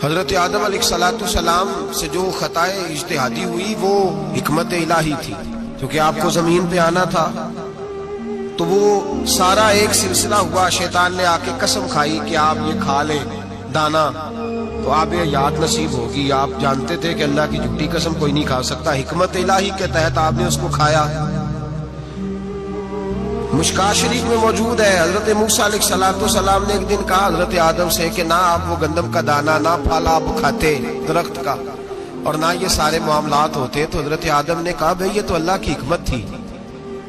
حضرت آدم علیہ السلام سے جو خطائے اجتہادی ہوئی وہ حکمت الہی تھی، کیونکہ آپ کو زمین پہ آنا تھا، تو وہ سارا ایک سلسلہ ہوا۔ شیطان نے آ کے قسم کھائی کہ آپ یہ کھا لیں دانا تو آپ یہ یاد نصیب ہوگی۔ آپ جانتے تھے کہ اللہ کی جھوٹی قسم کوئی نہیں کھا سکتا، حکمت الہی کے تحت آپ نے اس کو کھایا۔ مشکاہ شریف میں موجود ہے، حضرت موسیٰ علیہ السلام نے ایک دن کہا حضرت آدم سے کہ نہ آپ وہ گندم کا دانہ نہ پھالا آپ کھاتے درخت کا، اور نہ یہ سارے معاملات ہوتے۔ تو حضرت آدم نے کہا بھئی یہ تو اللہ کی حکمت تھی،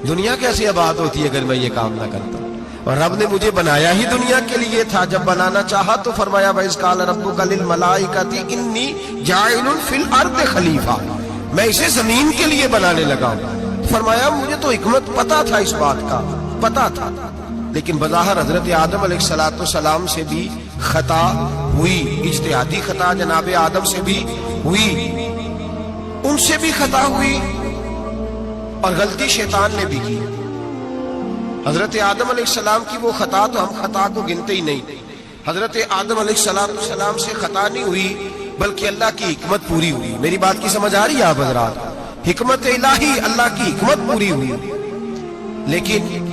دنیا کیسی آباد ہوتی ہے اگر میں یہ کام نہ کرتا، اور رب نے مجھے بنایا ہی دنیا کے لیے تھا۔ جب بنانا چاہا تو فرمایا وَإِذْ قَالَ رَبُّكَ لِلْمَلَائِكَةِ إِنِّي جَاعِلٌ فِي الْأَرْضِ خَلِيفَةً، میں اسے زمین کے لیے بنانے لگا ہوں۔ فرمایا مجھے تو حکمت پتا تھا، اس بات کا پتا تھا، لیکن بظاہر حضرت آدم علیہ السلام سے بھی خطا ہوئی، اجتہادی خطا جناب آدم سے بھی ہوئی، ان سے بھی خطا ہوئی، اور غلطی شیطان نے بھی کی۔ حضرت آدم علیہ السلام کی وہ خطا تو ہم خطا کو گنتے ہی نہیں۔ حضرت آدم علیہ السلام سے خطا نہیں ہوئی بلکہ اللہ کی حکمت پوری ہوئی۔ میری بات کی سمجھ آ رہی ہے آپ حضرات؟ حکمت الہی، اللہ کی حکمت پوری ہوئی، لیکن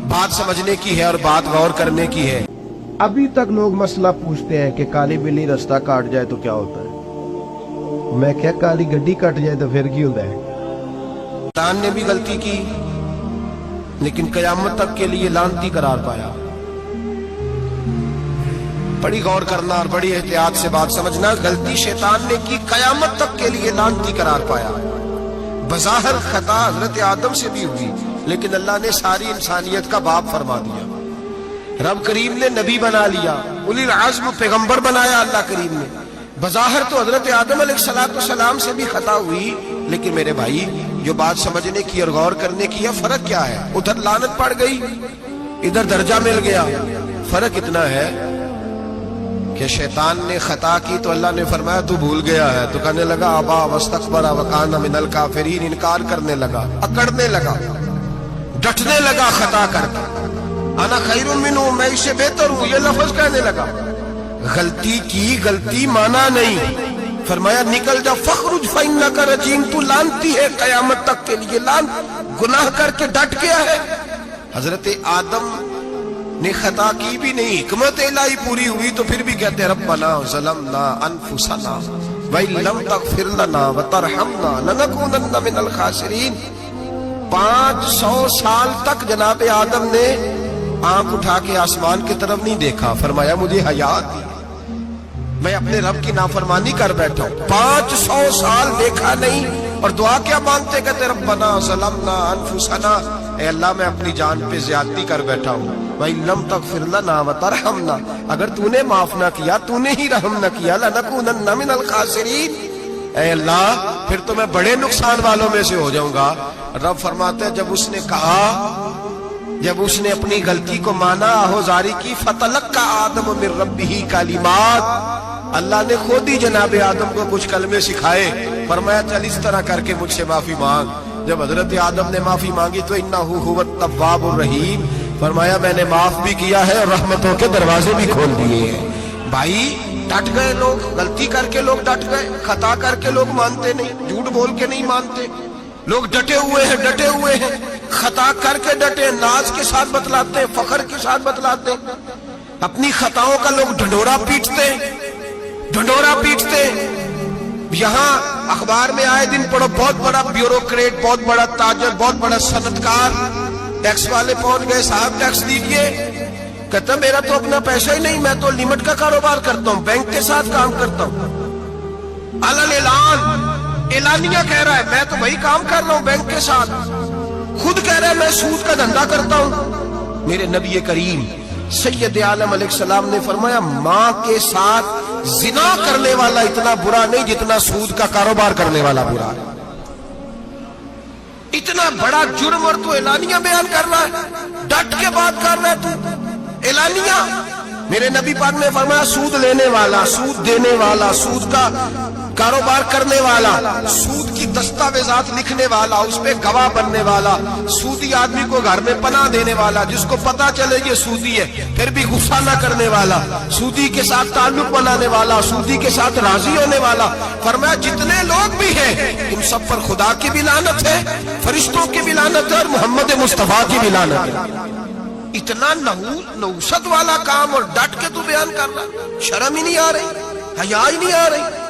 بات سمجھنے کی ہے اور بات غور کرنے کی ہے۔ ابھی تک لوگ مسئلہ پوچھتے ہیں کہ کالی بلی رستہ کاٹ جائے تو کیا ہوتا ہے؟ میں کیا کالی گڈی کٹ جائے تو پھر کی ہوتا ہے؟ شیطان نے بھی غلطی کی لیکن قیامت تک کے لیے لعنتی قرار پایا۔ بڑی غور کرنا اور بڑی احتیاط سے بات سمجھنا، غلطی شیطان نے کی، قیامت تک کے لیے لعنتی قرار پایا۔ بظاہر خطا حضرت آدم سے بھی ہوئی لیکن اللہ نے ساری انسانیت کا باپ فرما دیا۔ رب کریم نے نبی بنا لیا، اولی العزم پیغمبر بنایا اللہ کریم نے۔ بظاہر تو حضرت آدم علیہ السلام سے بھی خطا ہوئی، لیکن میرے بھائی جو بات سمجھنے کی اور غور کرنے کی ہے، فرق کیا ہے؟ ادھر لعنت پڑ گئی، ادھر درجہ مل گیا۔ فرق اتنا ہے کہ شیطان نے خطا کی تو اللہ نے فرمایا تو بھول گیا ہے، تو کہنے لگا ابا واستکبر وکان من الکافرین، انکار کرنے لگا، اکڑنے لگا، ڈٹنے لگا خطا کر کے، انا خیر منہ، میں اس سے بہتر ہوں، یہ لفظ کہنے لگا۔ غلطی کی، غلطی مانا نہیں، فرمایا نکل جا، فخرج فإنک رجیم، تو لعنتی ہے قیامت تک کے لیے، گناہ کر کے ڈٹ گیا ہے۔ حضرت آدم نے خطا کی بھی نہیں، حکمت الہی پوری ہوئی، تو پھر بھی کہتے ربنا ظلمنا انفسنا وَإِن لَمْ تَغْفِرْ لَنَا وَتَرْحَمْنَا لَنَكُونَنَّ مِنَ الْخَاسِرِينَ۔ 500 سال تک جناب آدم نے آنکھ اٹھا کے آسمان کی طرف نہیں دیکھا، فرمایا مجھے حیا دی، میں اپنے رب کی نافرمانی کر بیٹھا ہوں۔ 500 سال دیکھا نہیں، اور دعا کیا مانگتے؟ کہتے ربنا ظلمنا انفسنا، اے اللہ میں اپنی جان پہ زیادتی کر بیٹھا ہوں، وَإِن لَمْ تَغْفِرْ لَنَا وَتَرْحَمْنَا، اگر تو نے معاف نہ کیا، تو نے ہی رحم نہ کیا، لَنَكُونَنَّ مِنَ الْخَاسِرِينَ، اے اللہ پھر تو میں بڑے نقصان والوں میں سے ہو جاؤں گا۔ رب فرماتے ہیں جب اس نے کہا، جب اس نے اپنی غلطی کو مانا، آہوزاری کی، فَتَلَقَّى آدَمُ مِن رَبِّهِ کَلِمَاتٍ، اللہ نے خود ہی جناب آدم کو کچھ کلمے سکھائے، فرمایا چل اس طرح کر کے مجھ سے معافی مانگ۔ جب حضرت آدم نے معافی مانگی تو اِنَّهُ هُوَ التَّوَّابُ الرَّحِيمُ، فرمایا میں نے معاف بھی کیا ہے اور رحمتوں کے دروازے بھی کھول دیے ہیں۔ بھائی ڈٹ گئے لوگ، غلطی کر کے لوگ ڈٹ گئے، خطا کر کے لوگ مانتے نہیں، جھوٹ بول کے نہیں مانتے، لوگ ڈٹے ہوئے ہیں، ڈٹے ہوئے ہیں، خطا کر کے ڈٹے، ناز کے ساتھ بتلاتے ہیں، فخر کے ساتھ بتلاتے ہیں، اپنی خطاؤں کا لوگ ڈھنڈورا پیٹتے ہیں، ڈھنڈورا پیٹتے ہیں۔ یہاں اخبار میں آئے دن پڑھو، بہت بڑا بیوروکریٹ، بہت بڑا تاجر، بہت بڑا صنعتکار، ٹیکس والے پہنچ گئے، صاحب ٹیکس دیجئے، کہتا میرا تو اپنا پیسہ ہی نہیں، میں تو لمٹ کا کاروبار کرتا ہوں، بینک کے ساتھ کام کرتا ہوں، علل اعلان، اعلانیہ کہہ رہا ہے میں تو وہی کام کر رہا ہوں بینک کے ساتھ، خود کہہ رہا ہے میں سود کا دھندا کرتا ہوں۔ میرے نبی کریم سید عالم علیہ السلام نے فرمایا ماں کے ساتھ زنا کرنے والا اتنا برا نہیں جتنا سود کا کاروبار کرنے والا برا ہے۔ اتنا بڑا جرم اور تو اعلانیہ بیان کر رہا ہے، ڈٹ کے بات کر رہا ہے تو اعلانیہ۔ میرے نبی پاک نے فرمایا سود لینے والا، سود دینے والا، سود کا کاروبار کرنے والا، سود کی دستاویزات لکھنے والا، اس پہ گواہ بننے والا، سودی آدمی کو گھر میں پناہ دینے والا، جس کو پتا چلے یہ سودی ہے پھر بھی غصہ نہ کرنے والا، سودی کے ساتھ تعلق بنانے والا، سودی کے ساتھ راضی ہونے والا۔ فرمایا جتنے لوگ بھی ہیں ان سب پر خدا کی بھی لعنت ہے، فرشتوں کی بھی لعنت ہے، اور محمد مصطفیٰ کی بھی لعنت ہے۔ اتنا نحوست والا کام اور ڈٹ کے تو بیان کر رہا، شرم ہی نہیں آ رہی، حیا ہی نہیں آ رہی،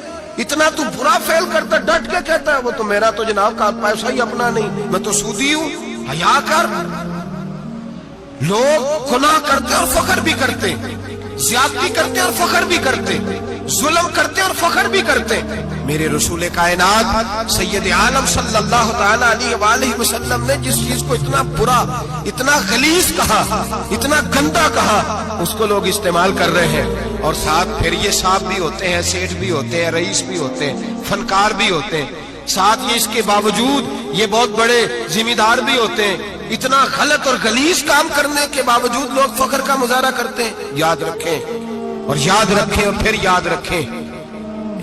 اتنا تو برا فیل کرتا ڈٹ کے کہتا ہے وہ تو میرا تو جناب کا پیسہ ہی اپنا نہیں، میں تو سودی ہوں۔ حیا کر۔ لوگ گناہ کرتے اور فخر بھی کرتے، زیادتی کرتے اور فخر بھی کرتے، ظلم کرتے اور فخر بھی کرتے۔ میرے رسول کائنات سید عالم صلی اللہ تعالی علیہ وآلہ وسلم نے جس چیز کو اتنا برا، اتنا غلیظ کہا، اتنا گندا کہا، اس کو لوگ استعمال کر رہے ہیں۔ اور ساتھ پھر یہ صاحب بھی ہوتے ہیں، سیٹھ بھی ہوتے ہیں، رئیس بھی ہوتے ہیں، فنکار بھی ہوتے ہیں، ساتھ یہ اس کے باوجود یہ بہت بڑے ذمہ دار بھی ہوتے ہیں۔ اتنا غلط اور غلیظ کام کرنے کے باوجود لوگ فخر کا مظاہرہ کرتے ہیں۔ یاد رکھیں اور یاد رکھیں اور پھر یاد رکھیں،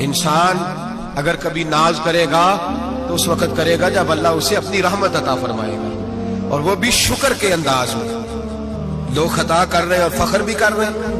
انسان اگر کبھی ناز کرے گا تو اس وقت کرے گا جب اللہ اسے اپنی رحمت عطا فرمائے گا، اور وہ بھی شکر کے انداز میں۔ لوگ خطا کر رہے ہیں اور فخر بھی کر رہے ہیں،